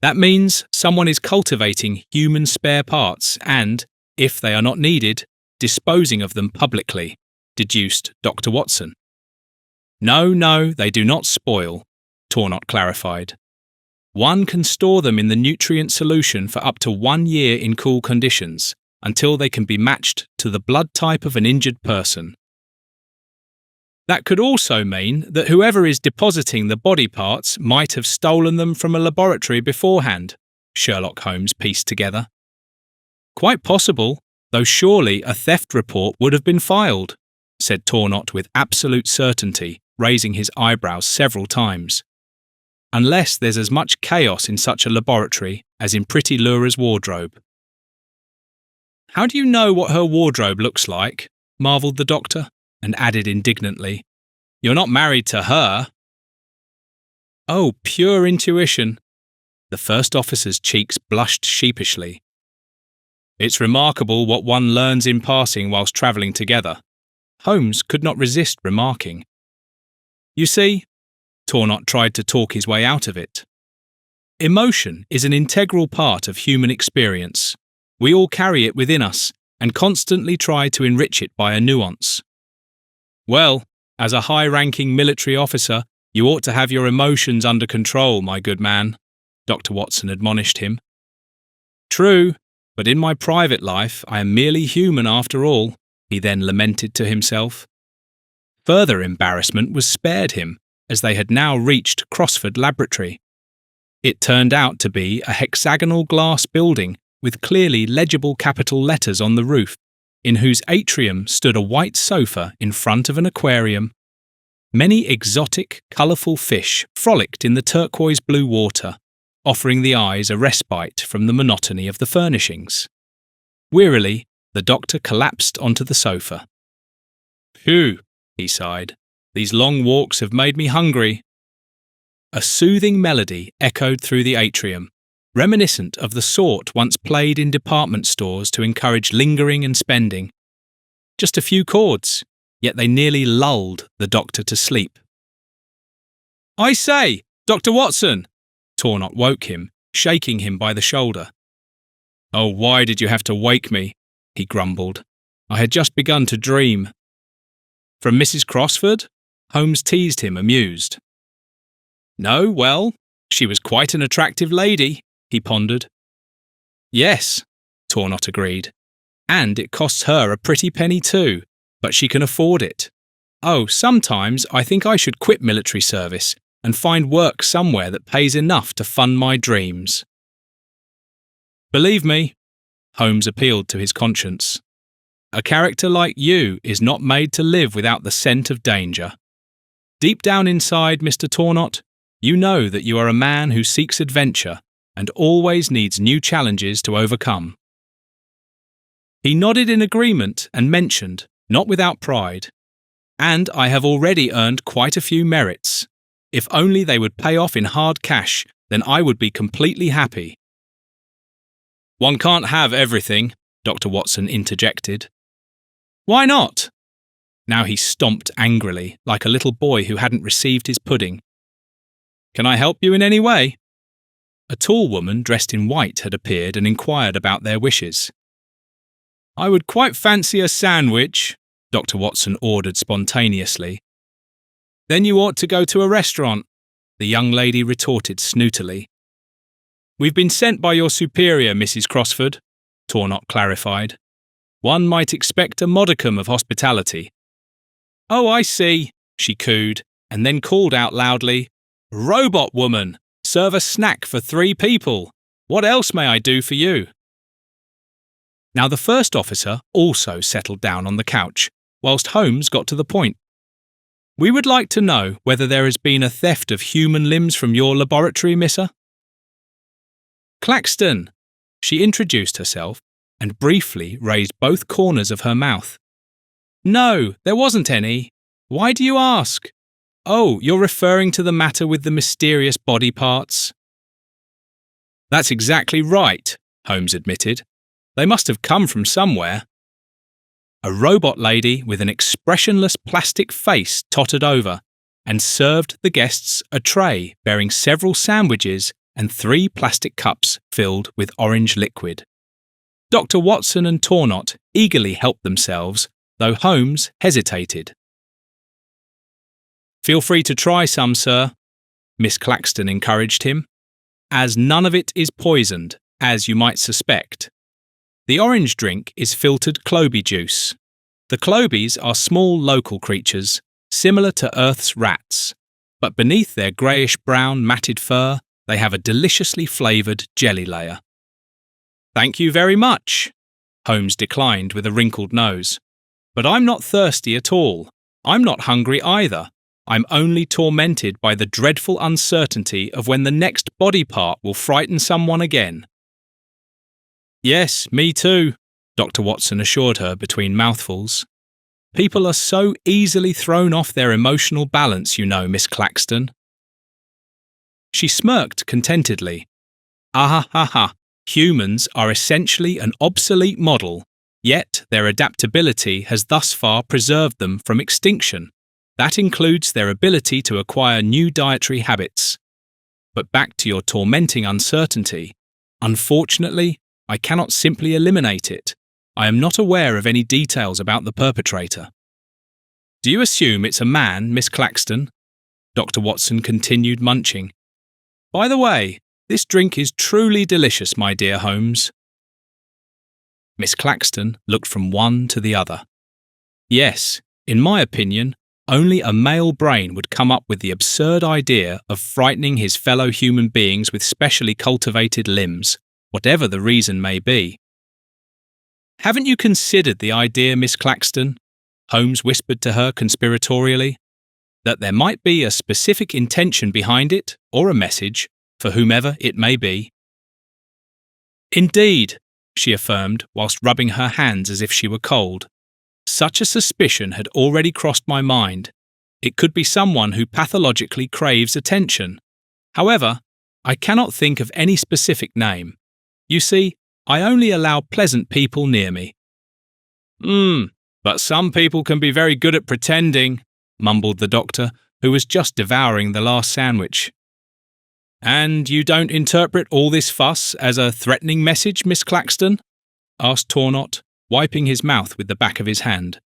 That means someone is cultivating human spare parts and, if they are not needed, disposing of them publicly, deduced Dr. Watson. No, they do not spoil, Tornot clarified. One can store them in the nutrient solution for up to 1 year in cool conditions, until they can be matched to the blood type of an injured person. That could also mean that whoever is depositing the body parts might have stolen them from a laboratory beforehand, Sherlock Holmes pieced together. Quite possible, though surely a theft report would have been filed, said Tornot with absolute certainty, raising his eyebrows several times. Unless there's as much chaos in such a laboratory as in Pretty Laura's wardrobe. How do you know what her wardrobe looks like? Marvelled the doctor, and added indignantly, You're not married to her. Oh, pure intuition. The first officer's cheeks blushed sheepishly. It's remarkable what one learns in passing whilst travelling together. Holmes could not resist remarking. You see, Tornot tried to talk his way out of it. Emotion is an integral part of human experience. We all carry it within us and constantly try to enrich it by a nuance. Well, as a high-ranking military officer, you ought to have your emotions under control, my good man, Dr. Watson admonished him. True, but in my private life I am merely human after all, he then lamented to himself. Further embarrassment was spared him, as they had now reached Crossford Laboratory. It turned out to be a hexagonal glass building with clearly legible capital letters on the roof, in whose atrium stood a white sofa in front of an aquarium. Many exotic, colourful fish frolicked in the turquoise-blue water, offering the eyes a respite from the monotony of the furnishings. Wearily, the doctor collapsed onto the sofa. Phew, he sighed. These long walks have made me hungry. A soothing melody echoed through the atrium, reminiscent of the sort once played in department stores to encourage lingering and spending. Just a few chords, yet they nearly lulled the doctor to sleep. I say, Dr. Watson! Tornot woke him, shaking him by the shoulder. Oh, why did you have to wake me? He grumbled. I had just begun to dream. From Mrs. Crossford? Holmes teased him, amused. No, well, she was quite an attractive lady, he pondered. Yes, Tornot agreed. And it costs her a pretty penny too, but she can afford it. Oh, sometimes I think I should quit military service and find work somewhere that pays enough to fund my dreams. Believe me, Holmes appealed to his conscience. A character like you is not made to live without the scent of danger. Deep down inside, Mr. Tornot, you know that you are a man who seeks adventure and always needs new challenges to overcome. He nodded in agreement and mentioned, not without pride, and I have already earned quite a few merits. If only they would pay off in hard cash, then I would be completely happy. One can't have everything, Dr. Watson interjected. Why not? Now he stomped angrily, like a little boy who hadn't received his pudding. Can I help you in any way? A tall woman dressed in white had appeared and inquired about their wishes. I would quite fancy a sandwich, Dr. Watson ordered spontaneously. Then you ought to go to a restaurant, the young lady retorted snootily. We've been sent by your superior, Mrs. Crossford, Tornot clarified. One might expect a modicum of hospitality. Oh, I see, she cooed, and then called out loudly, Robot woman, serve a snack for 3 people. What else may I do for you? Now the first officer also settled down on the couch, whilst Holmes got to the point. We would like to know whether there has been a theft of human limbs from your laboratory, Missa? Claxton, She introduced herself and briefly raised both corners of her mouth. No, there wasn't any. Why do you ask? Oh, you're referring to the matter with the mysterious body parts? That's exactly right, Holmes admitted. They must have come from somewhere. A robot lady with an expressionless plastic face tottered over and served the guests a tray bearing several sandwiches and 3 plastic cups filled with orange liquid. Dr. Watson and Tornot eagerly helped themselves, though Holmes hesitated. Feel free to try some, sir, Miss Claxton encouraged him, as none of it is poisoned, as you might suspect. The orange drink is filtered cloby juice. The clobies are small local creatures, similar to Earth's rats, but beneath their greyish-brown matted fur, they have a deliciously flavoured jelly layer. Thank you very much, Holmes declined with a wrinkled nose. But I'm not thirsty at all. I'm not hungry either. I'm only tormented by the dreadful uncertainty of when the next body part will frighten someone again. Yes, me too, Dr. Watson assured her between mouthfuls. People are so easily thrown off their emotional balance, you know, Miss Claxton. She smirked contentedly. Ah ha ha, humans are essentially an obsolete model, yet their adaptability has thus far preserved them from extinction. That includes their ability to acquire new dietary habits. But back to your tormenting uncertainty. Unfortunately, I cannot simply eliminate it. I am not aware of any details about the perpetrator. Do you assume it's a man, Miss Claxton? Dr. Watson continued munching. By the way, this drink is truly delicious, my dear Holmes. Miss Claxton looked from one to the other. Yes, in my opinion, only a male brain would come up with the absurd idea of frightening his fellow human beings with specially cultivated limbs, whatever the reason may be. Haven't you considered the idea, Miss Claxton? Holmes whispered to her conspiratorially, that there might be a specific intention behind it, or a message, for whomever it may be. Indeed, she affirmed, whilst rubbing her hands as if she were cold. Such a suspicion had already crossed my mind. It could be someone who pathologically craves attention. However, I cannot think of any specific name. You see, I only allow pleasant people near me. But some people can be very good at pretending, mumbled the doctor, who was just devouring the last sandwich. And you don't interpret all this fuss as a threatening message, Miss Claxton? Asked Tornot, wiping his mouth with the back of his hand.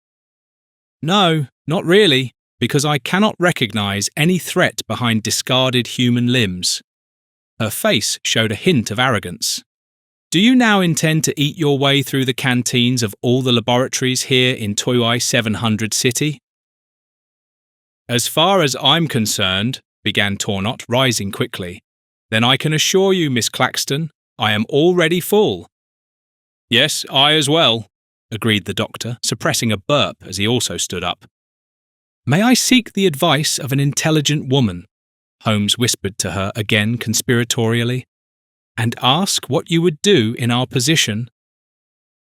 No, not really, because I cannot recognise any threat behind discarded human limbs. Her face showed a hint of arrogance. Do you now intend to eat your way through the canteens of all the laboratories here in Toei 700 City? As far as I'm concerned, began Tornot, rising quickly, then I can assure you, Miss Claxton, I am already full. Yes, I as well, agreed the doctor, suppressing a burp as he also stood up. May I seek the advice of an intelligent woman? Holmes whispered to her again conspiratorially. And ask what you would do in our position?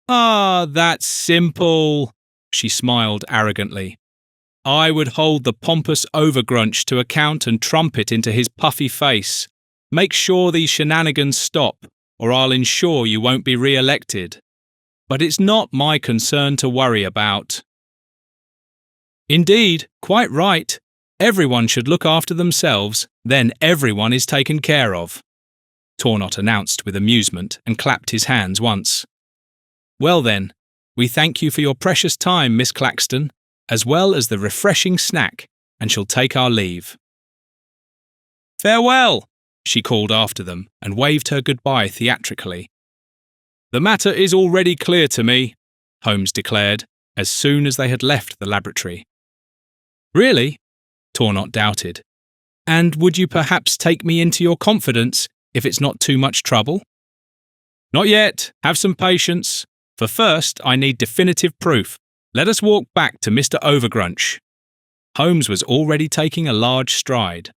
Ah, that's simple, she smiled arrogantly. I would hold the pompous overgrunch to account and trumpet into his puffy face. Make sure these shenanigans stop, or I'll ensure you won't be re-elected. But it's not my concern to worry about. Indeed, quite right. Everyone should look after themselves, then everyone is taken care of. Tornot announced with amusement and clapped his hands once. Well then, we thank you for your precious time, Miss Claxton, as well as the refreshing snack, and shall take our leave. Farewell, she called after them and waved her goodbye theatrically. The matter is already clear to me, Holmes declared, as soon as they had left the laboratory. Really? Tornot doubted. And would you perhaps take me into your confidence if it's not too much trouble? Not yet. Have some patience. For first, I need definitive proof. Let us walk back to Mr. Overgrunch. Holmes was already taking a large stride.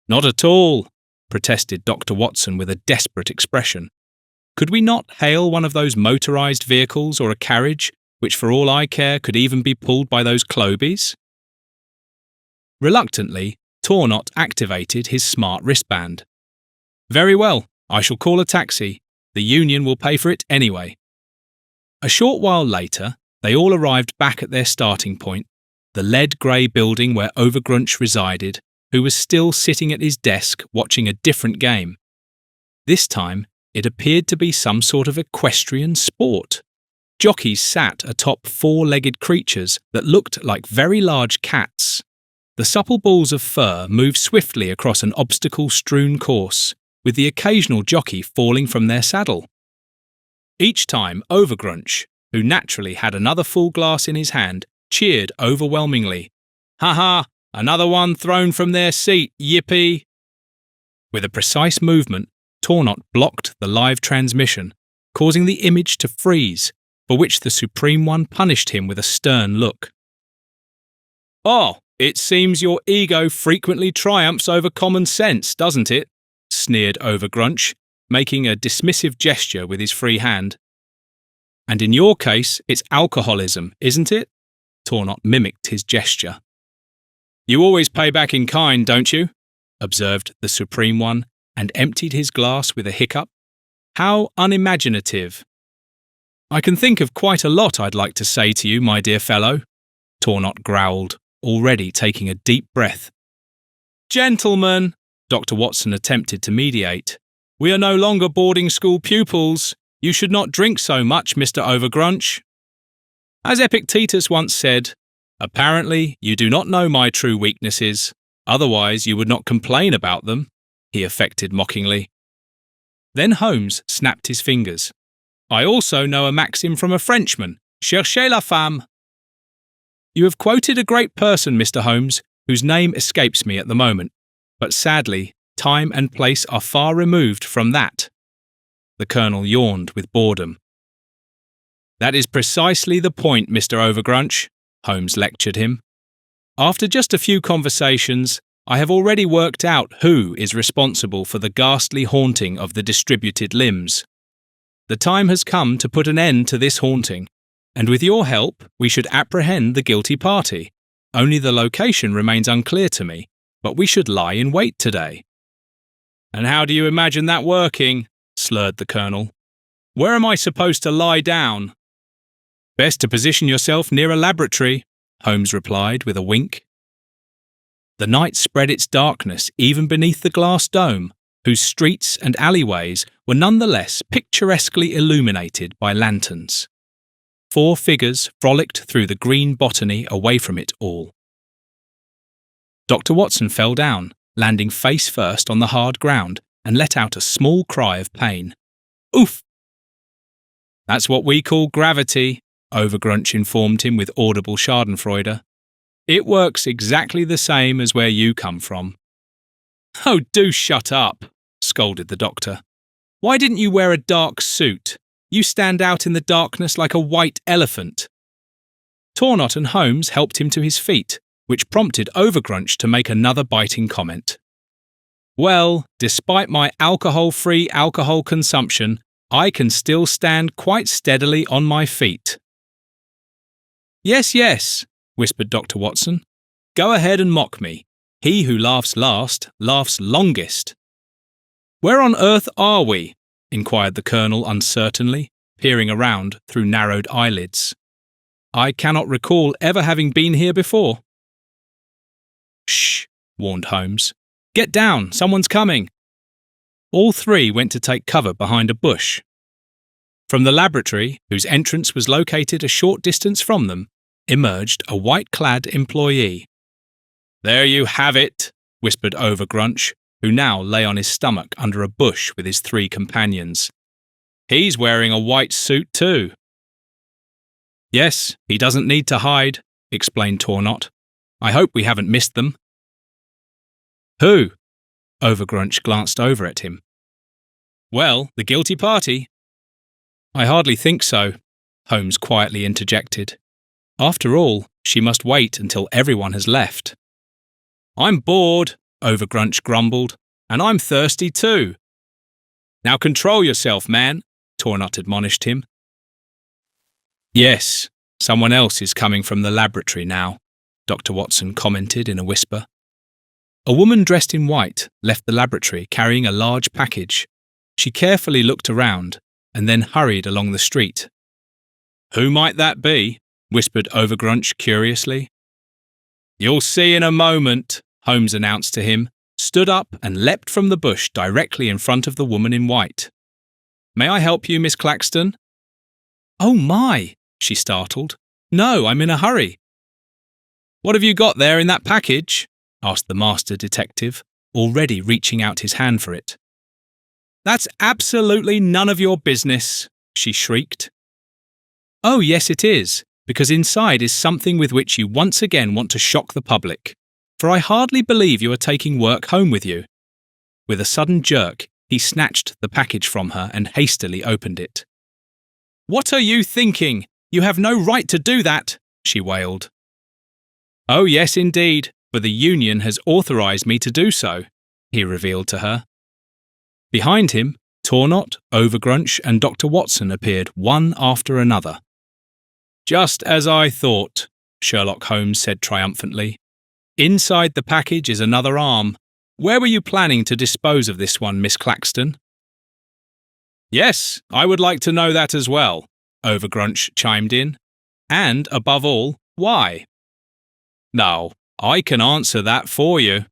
Not at all, protested Dr. Watson with a desperate expression. Could we not hail one of those motorised vehicles or a carriage, which for all I care could even be pulled by those Clobies? Reluctantly, Tornot activated his smart wristband. Very well, I shall call a taxi. The union will pay for it anyway. A short while later, they all arrived back at their starting point, the lead-grey building where Overgrunch resided, who was still sitting at his desk watching a different game. This time, it appeared to be some sort of equestrian sport. Jockeys sat atop four-legged creatures that looked like very large cats. The supple balls of fur moved swiftly across an obstacle-strewn course, with the occasional jockey falling from their saddle. Each time, Overgrunch, who naturally had another full glass in his hand, cheered overwhelmingly. "Ha ha! Another one thrown from their seat, yippee!" With a precise movement, Tornot blocked the live transmission, causing the image to freeze, for which the Supreme One punished him with a stern look. "Oh, it seems your ego frequently triumphs over common sense, doesn't it?" sneered Overgrunch, making a dismissive gesture with his free hand. "And in your case, it's alcoholism, isn't it?" Tornot mimicked his gesture. "You always pay back in kind, don't you?" observed the Supreme One, and emptied his glass with a hiccup. "How unimaginative." "I can think of quite a lot I'd like to say to you, my dear fellow," Tornot growled, already taking a deep breath. "Gentlemen," Dr. Watson attempted to mediate, "we are no longer boarding school pupils. You should not drink so much, Mr. Overgrunch. As Epictetus once said, apparently you do not know my true weaknesses, otherwise you would not complain about them," he affected mockingly. Then Holmes snapped his fingers. "I also know a maxim from a Frenchman, cherchez la femme." "You have quoted a great person, Mr. Holmes, whose name escapes me at the moment, but sadly, time and place are far removed from that." The Colonel yawned with boredom. "That is precisely the point, Mr. Overgrunch," Holmes lectured him. "After just a few conversations, I have already worked out who is responsible for the ghastly haunting of the distributed limbs. The time has come to put an end to this haunting, and with your help, we should apprehend the guilty party. Only the location remains unclear to me, but we should lie in wait today." "And how do you imagine that working?" slurred the Colonel. "Where am I supposed to lie down?" "Best to position yourself near a laboratory," Holmes replied with a wink. The night spread its darkness even beneath the glass dome, whose streets and alleyways were nonetheless picturesquely illuminated by lanterns. 4 figures frolicked through the green botany away from it all. Dr. Watson fell down, landing face first on the hard ground, and let out a small cry of pain. "Oof!" "That's what we call gravity," Overgrunch informed him with audible schadenfreude. "It works exactly the same as where you come from." "Oh, do shut up," scolded the doctor. "Why didn't you wear a dark suit? You stand out in the darkness like a white elephant." Tornot and Holmes helped him to his feet, which prompted Overgrunch to make another biting comment. "Well, despite my alcohol-free alcohol consumption, I can still stand quite steadily on my feet." "Yes, yes," whispered Dr. Watson. "Go ahead and mock me. He who laughs last laughs longest." "Where on earth are we?" inquired the Colonel uncertainly, peering around through narrowed eyelids. "I cannot recall ever having been here before." "Shh," warned Holmes. "Get down, someone's coming." All 3 went to take cover behind a bush. From the laboratory, whose entrance was located a short distance from them, emerged a white-clad employee. "There you have it," whispered Overgrunch, who now lay on his stomach under a bush with his 3 companions. "He's wearing a white suit too." "Yes, he doesn't need to hide," explained Tornot. "I hope we haven't missed them." "Who?" Overgrunch glanced over at him. "Well, the guilty party." "I hardly think so," Holmes quietly interjected. "After all, she must wait until everyone has left." "I'm bored," Overgrunch grumbled, "and I'm thirsty too." "Now control yourself, man. Tornot admonished him. Yes, someone else is coming from the laboratory now, Dr. Watson commented in a whisper. A woman dressed in white left the laboratory carrying a large package. She carefully looked around and then hurried along the street. Who might that be? Whispered Overgrunch curiously. You'll see in a moment, Holmes announced to him, stood up and leapt from the bush directly in front of the woman in white. May I help you, Miss Claxton? Oh my, she startled. No, I'm in a hurry. What have you got there in that package? Asked the master detective, already reaching out his hand for it. That's absolutely none of your business, she shrieked. Oh, yes it is, because inside is something with which you once again want to shock the public, for I hardly believe you are taking work home with you. With a sudden jerk, he snatched the package from her and hastily opened it. What are you thinking? You have no right to do that, she wailed. Oh, yes, indeed, for the Union has authorized me to do so, he revealed to her. Behind him, Tornot, Overgrunch, and Dr. Watson appeared one after another. Just as I thought, Sherlock Holmes said triumphantly. Inside the package is another arm. Where were you planning to dispose of this one, Miss Claxton? Yes, I would like to know that as well, Overgrunch chimed in. And, above all, why? No, I can answer that for you,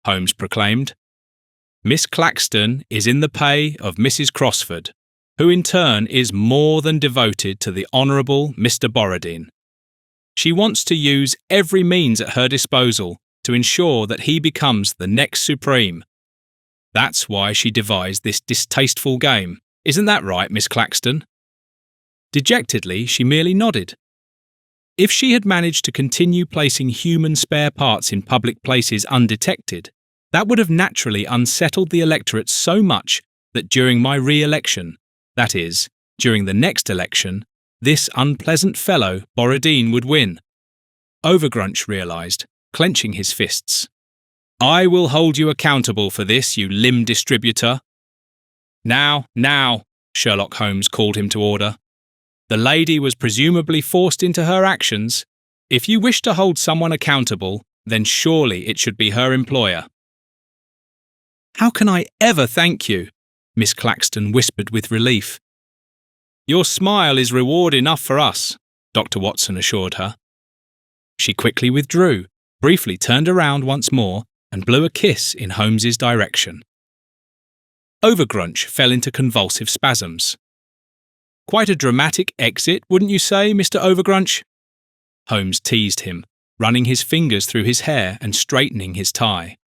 Holmes proclaimed. Miss Claxton is in the pay of Mrs. Crossford, who in turn is more than devoted to the Honourable Mr. Borodin. She wants to use every means at her disposal to ensure that he becomes the next supreme. That's why she devised this distasteful game. Isn't that right, Miss Claxton? Dejectedly, she merely nodded. If she had managed to continue placing human spare parts in public places undetected, that would have naturally unsettled the electorate so much that during my re-election, that is, during the next election, this unpleasant fellow, Borodin, would win. Overgrunch realised, clenching his fists. I will hold you accountable for this, you limb distributor. Now, Sherlock Holmes called him to order. The lady was presumably forced into her actions. If you wish to hold someone accountable, then surely it should be her employer. How can I ever thank you? Miss Claxton whispered with relief. Your smile is reward enough for us, Dr. Watson assured her. She quickly withdrew, briefly turned around once more, and blew a kiss in Holmes's direction. Overgrunch fell into convulsive spasms. Quite a dramatic exit, wouldn't you say, Mr. Overgrunch? Holmes teased him, running his fingers through his hair and straightening his tie.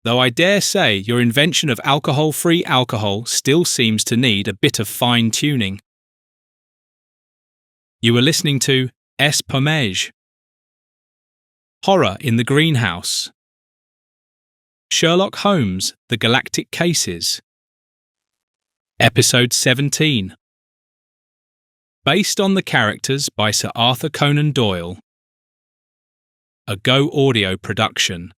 Though I dare say your invention of alcohol-free alcohol still seems to need a bit of fine-tuning. You were listening to Pomej. Horror in the Greenhouse. Sherlock Holmes, The Galactic Cases. Episode 17. Based on the characters by Sir Arthur Conan Doyle. A goaudio production.